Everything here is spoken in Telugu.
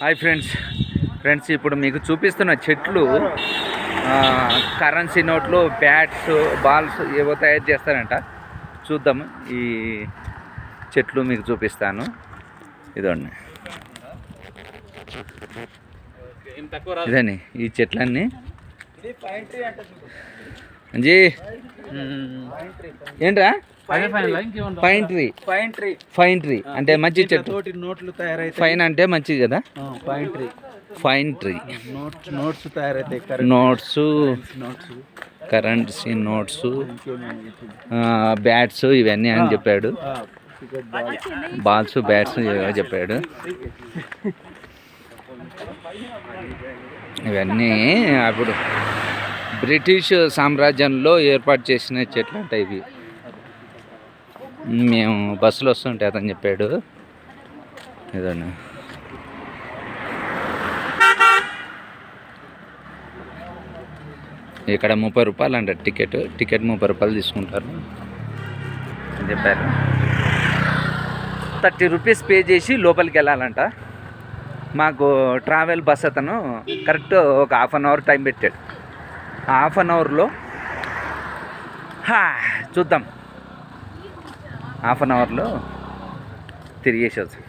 హాయ్ ఫ్రెండ్స్ ఇప్పుడు మీకు చూపిస్తున్న చెట్లు కరెన్సీ నోట్లు, బ్యాట్స్, బాల్స్ ఏవో తయారు చేస్తారంట. చూద్దాం, ఈ చెట్లు మీకు చూపిస్తాను. ఇదండి, ఇదండి ఈ చెట్లన్నీ. అంజీ ఏంట్రా? ఫైన్ ట్రీ అంటే మంచి చెట్టు. ఫైన్ అంటే మంచిది కదా. ఫైన్ ట్రీ నోట్స్ తయారైతాయి, నోట్స్, కరెన్సీ నోట్స్, బ్యాట్స్ ఇవన్నీ అని చెప్పాడు. బాల్స్, బ్యాట్స్ చెప్పాడు. ఇవన్నీ అప్పుడు బ్రిటిష్ సామ్రాజ్యంలో ఏర్పాటు చేసిన చెట్లు అంట ఇవి. మేము బస్సులో వస్తుంటే అతను చెప్పాడు. ఇదండి, ఇక్కడ 30 రూపాయలు అంట టికెట్ 30 రూపాయలు తీసుకుంటారు అని చెప్పారు. 30 రూపీస్ పే చేసి లోపలికి వెళ్ళాలంట. మాకు ట్రావెల్ బస్ అతను కరెక్ట్ ఒక హాఫ్ అన్ అవర్ టైం పెట్టాడు. హాఫ్ అన్ అవర్లో చూద్దాం, హాఫ్ అన్ అవర్లో తిరిగేసి వచ్చాం.